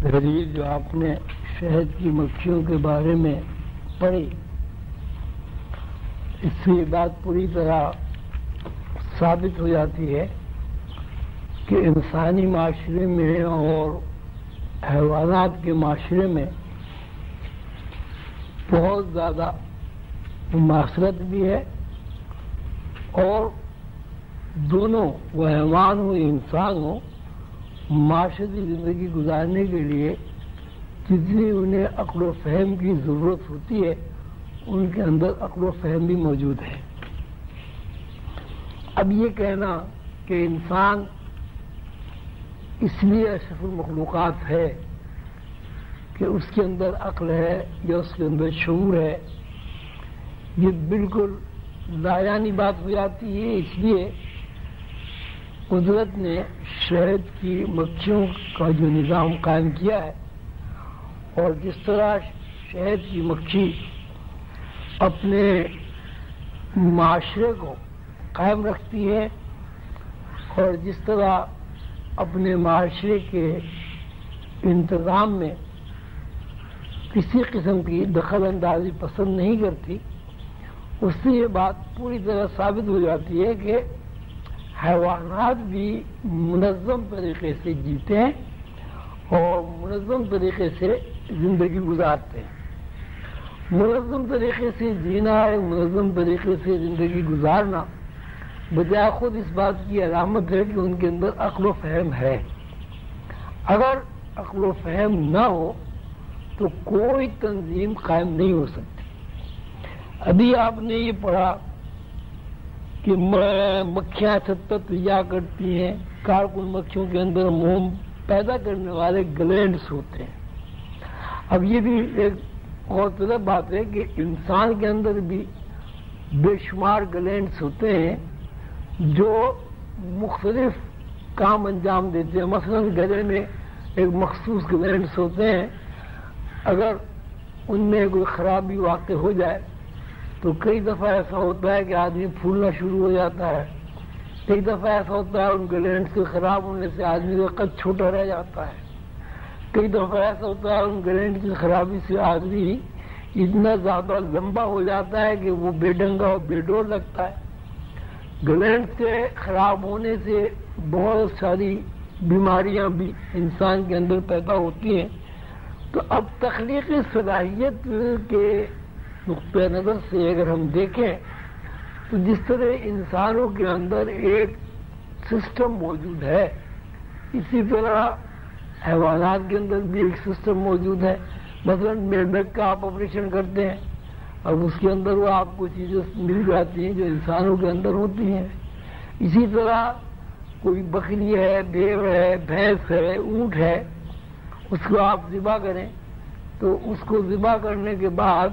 تحریر جو آپ نے شہد کی مکھیوں کے بارے میں پڑھی، اس سے یہ بات پوری طرح ثابت ہو جاتی ہے کہ انسانی معاشرے میں اور حیوانات کے معاشرے میں بہت زیادہ مماثلت بھی ہے، اور دونوں وہ حیوان ہو یا انسان ہو معاشرتی زندگی گزارنے کے لیے جتنی انہیں عقل و فہم کی ضرورت ہوتی ہے ان کے اندر عقل و فہم بھی موجود ہے۔ اب یہ کہنا کہ انسان اس لیے اشرف المخلوقات ہے کہ اس کے اندر عقل ہے یا اس کے اندر شعور ہے، یہ بالکل لایعنی بات ہو جاتی ہے۔ اس لیے قدرت نے شہد کی مکھیوں کا جو نظام قائم کیا ہے، اور جس طرح شہد کی مکھی اپنے معاشرے کو قائم رکھتی ہے اور جس طرح اپنے معاشرے کے انتظام میں کسی قسم کی دخل اندازی پسند نہیں کرتی، اس سے یہ بات پوری طرح ثابت ہو جاتی ہے کہ حیوانات بھی منظم طریقے سے جیتے ہیں اور منظم طریقے سے زندگی گزارتے ہیں۔ منظم طریقے سے جینا ہے، منظم طریقے سے زندگی گزارنا بجائے خود اس بات کی علامت ہے کہ ان کے اندر عقل و فہم ہے۔ اگر عقل و فہم نہ ہو تو کوئی تنظیم قائم نہیں ہو سکتی۔ ابھی آپ نے یہ پڑھا کہ مکھیاں چھت پر تجا کرتی ہیں، کارکن مکھیوں کے اندر موم پیدا کرنے والے گلینڈز ہوتے ہیں۔ اب یہ بھی ایک اور طرح بات ہے کہ انسان کے اندر بھی بے شمار گلینڈز ہوتے ہیں جو مختلف کام انجام دیتے ہیں۔ مثلا گلے میں ایک مخصوص گلینڈز ہوتے ہیں، اگر ان میں کوئی خرابی واقع ہو جائے تو کئی دفعہ ایسا ہوتا ہے کہ آدمی پھولنا شروع ہو جاتا ہے، کئی دفعہ ایسا ہوتا ہے ان گلینڈز کے خراب ہونے سے آدمی کا قد چھوٹا رہ جاتا ہے، کئی دفعہ ایسا ہوتا ہے ان گلینڈ کی خرابی سے آدمی اتنا زیادہ لمبا ہو جاتا ہے کہ وہ بے ڈنگا اور بے ڈور لگتا ہے۔ گلینڈ کے خراب ہونے سے بہت ساری بیماریاں بھی انسان کے اندر پیدا ہوتی ہیں۔ تو اب تخلیقی صلاحیت کے نقطۂ نظر سے اگر ہم دیکھیں تو جس طرح انسانوں کے اندر ایک سسٹم موجود ہے، اسی طرح حیوانات کے اندر بھی ایک سسٹم موجود ہے۔ مثلا میڈک کا آپ آپریشن کرتے ہیں، اب اس کے اندر وہ آپ کو چیزیں مل جاتی ہیں جو انسانوں کے اندر ہوتی ہیں۔ اسی طرح کوئی بکری ہے، بھیڑ ہے، بھینس ہے، اونٹ ہے، اس کو آپ ذبح کریں تو اس کو ذبح کرنے کے بعد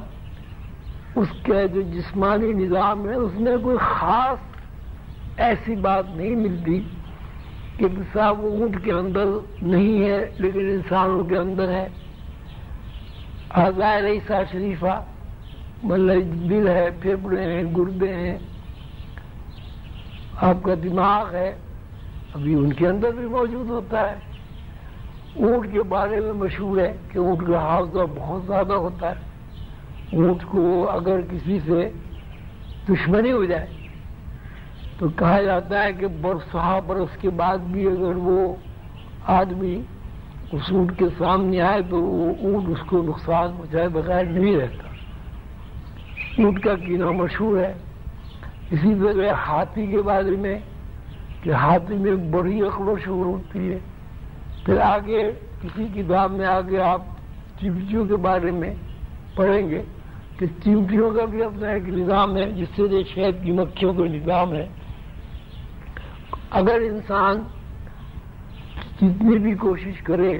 اس کا جو جسمانی نظام ہے اس میں کوئی خاص ایسی بات نہیں ملتی کہ صاحب وہ اونٹ کے اندر نہیں ہے لیکن انسانوں کے اندر ہے۔ اعضائے رئیسہ شریفہ مطلب دل ہے، پھیپھڑے ہیں، گردے ہیں، آپ کا دماغ ہے، ابھی ان کے اندر بھی موجود ہوتا ہے۔ اونٹ کے بارے میں مشہور ہے کہ اونٹ کا حافظہ بہت زیادہ ہوتا ہے۔ اونٹ کو اگر کسی سے دشمنی ہو جائے تو کہا جاتا ہے کہ برسہ برس کے بعد بھی اگر وہ آدمی اس اونٹ کے سامنے آئے تو وہ اونٹ اس کو نقصان پہنچائے بغیر نہیں رہتا۔ اونٹ کا کینہ مشہور ہے۔ اسی طرح ہاتھی کے بارے میں کہ ہاتھی میں بڑی عقل و شعور ہوتی ہے۔ پھر آگے کسی کتاب میں آگے آپ چیونٹیوں کے بارے میں پڑھیں گے کہ چیونٹیوں کا بھی اپنا ایک نظام ہے، جس سے شہد کی مکھیوں کا نظام ہے۔ اگر انسان جتنی بھی کوشش کرے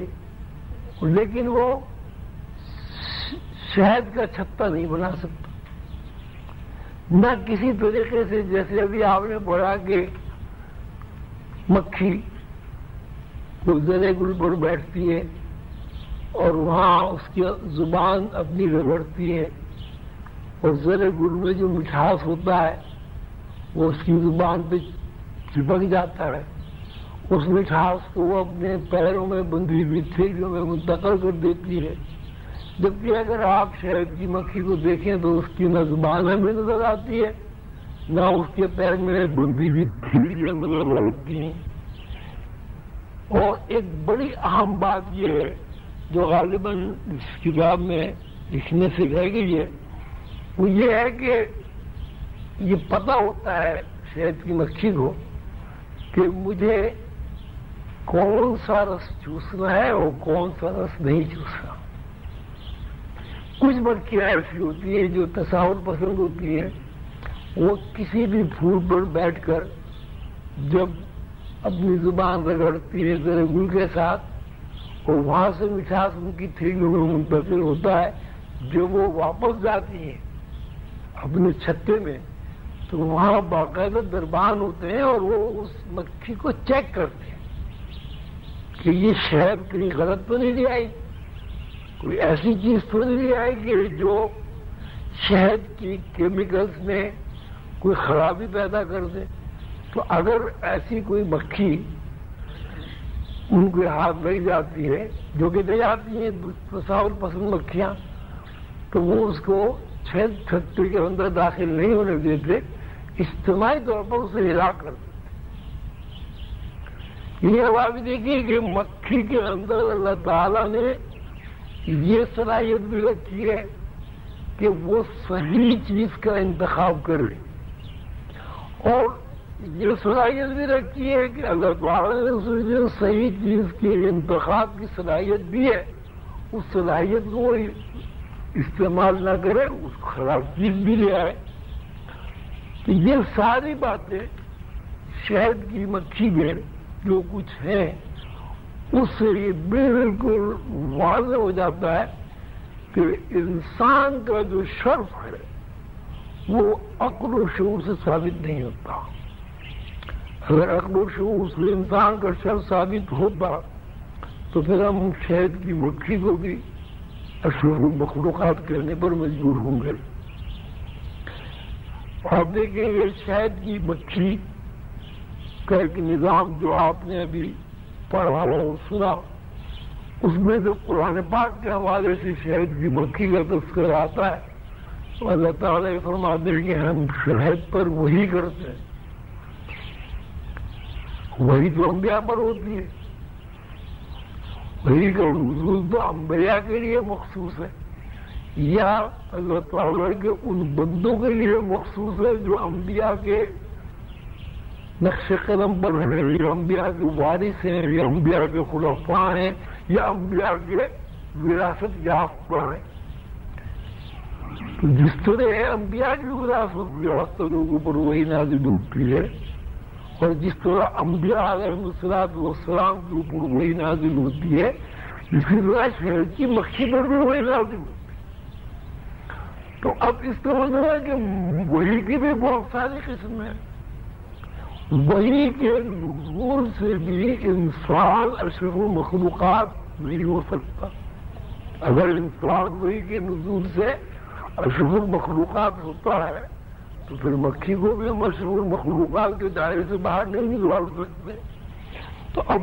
لیکن وہ شہد کا چھتا نہیں بنا سکتا، نہ کسی طریقے سے، جیسے ابھی آپ نے پڑھا کہ مکھی وہ زرے گل پر بیٹھتی ہے اور وہاں اس کی زبان اپنی رگڑتی ہے اور زرے گل میں جو مٹھاس ہوتا ہے وہ اس کی زبان پہ چپک جاتا ہے اس مٹھاس کو وہ اپنے پیروں میں بندھی ہوئی تھیلیوں میں منتقل کر دیتی ہے، جبکہ اگر آپ شہد کی مکھی کو دیکھیں تو اس کی نہ زبان ہمیں نظر آتی ہے، نہ اس کے پیر میں بندھی ہوئی تھیلیاں نظر آتی ہیں۔ اور ایک بڑی اہم بات یہ ہے جو غالباً اس کتاب میں لکھنے سے رہ گئی ہے، وہ یہ ہے کہ یہ پتہ ہوتا ہے شہد کی مکھی کو کہ مجھے کون سا رس چوسنا ہے اور کون سا رس نہیں چوسنا۔ کچھ مکھیاں ایسی ہوتی ہیں جو تصاور پسند ہوتی ہیں، وہ کسی بھی پھول پر بیٹھ کر جب اپنی زبان رگڑتی ہے ذرا گل کے ساتھ اور وہاں سے مٹھاس ان کی تھیلیوں میں منتقل ہوتا ہے، جب وہ واپس جاتی ہیں اپنے چھتے میں تو وہاں باقاعدہ دربان ہوتے ہیں اور وہ اس مکھی کو چیک کرتے ہیں کہ یہ شہد کہیں غلط تو نہیں لے آئی، کوئی ایسی چیز تو نہیں لے آئی کہ جو شہد کی کیمیکلز میں کوئی خرابی پیدا کر دے۔ تو اگر ایسی کوئی مکھی ان کے ہاتھ لگ جاتی ہے، جو کہ لے جاتی ہیں تصاور پسند مکھیاں، تو وہ اس کو شہد فیکٹری کے اندر داخل نہیں ہونے دیتے، اجتماعی طور پر اسے ہلاک کر دیتے۔ یہ ہوا بھی دیکھیے کہ مکھی کے اندر اللہ تعالیٰ نے یہ صلاحیت بھی رکھی ہے کہ وہ صحیح چیز کا انتخاب کرے، اور یہ صلاحیت بھی رکھی ہے کہ اللہ تعالیٰ نے اسے صحیح چیز کے انتخاب کی صلاحیت بھی ہے، اس صلاحیت کو وہ استعمال نہ کرے، اس خراب چیز بھی لے آئے۔ تو یہ ساری باتیں شہد کی مکھی میں جو کچھ ہے اس سے یہ بالکل واضح ہو جاتا ہے کہ انسان کا جو شرف ہے وہ عقل و شعور سے ثابت نہیں ہوتا۔ اگر عقل و شعور سے انسان کا شرف ثابت ہوتا تو پھر ہم شہد کی مکھی کو بھی اشرف المخلوقات کرنے پر مجبور ہوں گے۔ آپ دیکھیں گے شہد کی مکھی کا ایک نظام جو آپ نے ابھی پڑھا اور سنا، اس میں جو قرآن پاک کے حوالے سے شہد کی مکھی کا تذکرہ آتا ہے تو اللہ تعالیٰ فرماتے ہیں کہ ہم شہد پر وہی کرتے ہیں، وہی تو انبیاء پر ہوتی ہے، وہی کا نزول تو انبیاء کے لیے مخصوص ہے یا اللہ تعالیٰ کے ان بندوں کے لیے مخصوص ہے جو انبیاء کے نقش قدم پر ہیں، یا انبیاء کے وارث ہیں، یا انبیاء کے خلفاء ہیں، یا انبیاء کے وراثت یافتہ ہیں۔ تو جس طرح انبیاء کی وراثت یافتہ لوگوں پر وہی نازل ہوتی ہے اور جس طرح انبیاء علیہ السلام کے اوپر وہی نازل ہوتی ہے، اسی طرح شہد کی مکھی پر بھی وہی نازل ہوتی ہے۔ تو اب اس طرح ہے کہ وہی کی بھی بہت ساری قسم ہیں، وہی کے نور سے بھی انسان اشرف المخلوقات نہیں ہو سکتا۔ اگر انسان وہی کے نزول سے اشرف المخلوقات ہوتا ہے تو پھر مکھی کو بھی ہم اشرف المخلوقات کے دائرے سے باہر نہیں نکال سکتے۔ تو اب